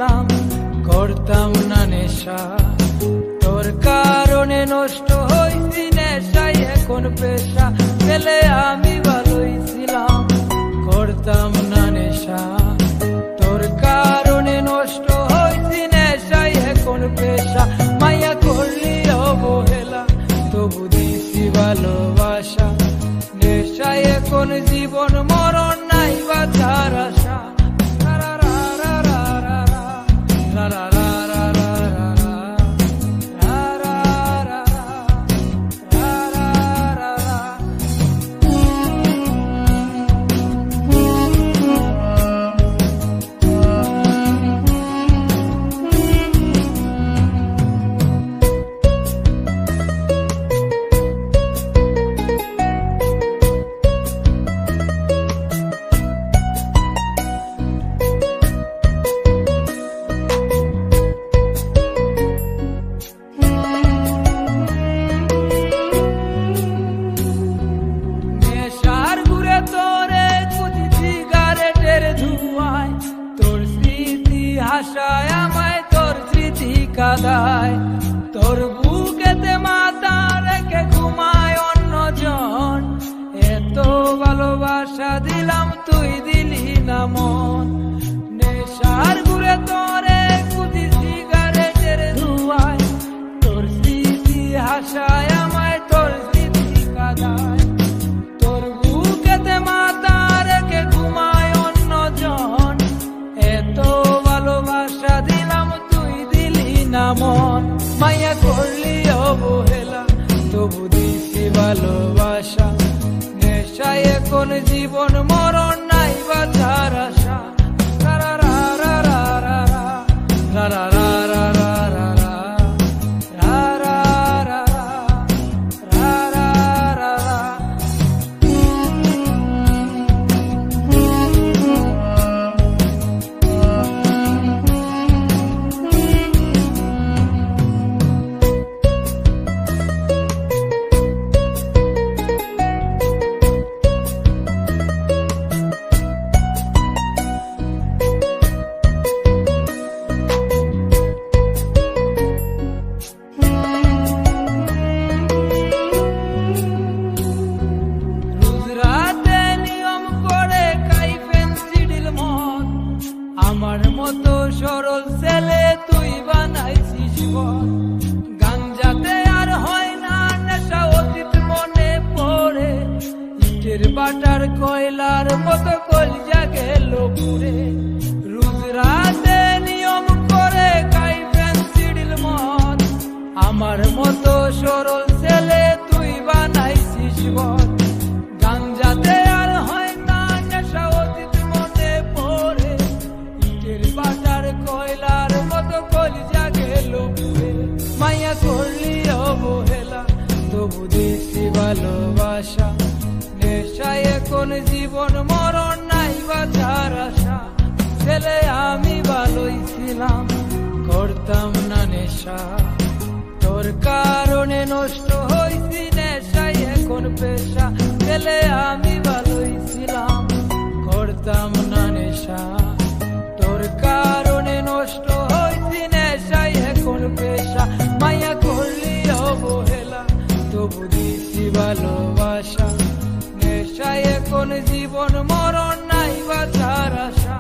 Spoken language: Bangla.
হইছিলাম, করতাম না নেশা। তোর কারণে নষ্ট হইছি নেশাই এখন পেশা, পেলে আমি ভালোই ছিলাম, করতাম না নেশা। তোর কারণে নষ্ট হইছি নেশাই এখন পেশা, মায়া করলি অবহেলা তবু দিছি ভালোবাসা। নেশায় এখন জীবন মরণ নাই বাঁচার আশা। আমায় তোর স্মৃতি কাদায়, তোর বুকেতে মাথা রেখে ঘুমায় অন্যজন। এত ভালোবাসা দিলাম তুই দিলি না মন। নেশার ঘুরে তোরে কুচি সিগারেটের ধোঁয়ায়, তোর স্মৃতি হাসায় আমায় তোর স্মৃতি কাদায়। তোর বুকেতে মাথা রেখে ঘুমায় অন্যজন। এত ভালোবাসা দিলাম তুই দিলি না মন। মায়া করলি অবহেলা তবু দিছি ভালোবাসা। নেশায় এখন জীবন মরণ নাই বাঁচার আশা। রা রা রা রা রা রা রা রা রা রা রা আমার মতো সরল ছেলে তুই বানাইছিস জীবন। গাঞ্জাতে আর হয় না নেশা অতীত মনে পড়ে, ইটের বাটার কয়লার মতো কলজা গেল পুড়ে। রোজ রাতে নিয়ম করে খাই পেন্সিডিল মদ। আমার মতো সরল ছেলে তুই বানাইছিস জীবন। গাঞ্জাতে আর হয় না নেশা অতীত মনে পড়ে, বাটার কয়লার মতো কলজা গেল পুড়ে। মায়া করলি অবহেলা তবু দিছি ভালোবাসা। নেশায় এখন জীবন মরণ নাই বাঁচার আশা। ছেলে আমি ভালোই ছিলাম, করতাম না নেশা। তোর কারণে নষ্ট হইছি নেশাই এখন পেশা, ছেলে আমি ভালোই ছিলাম, করতাম না নেশা। তোর কারণে নষ্ট হইছি নেশাই এখন পেশা, মায়া করলি অবহেলা তবু দিছি ভালোবাসা। নেশায় এখন জীবন মরণ নাই বাঁচার আশা।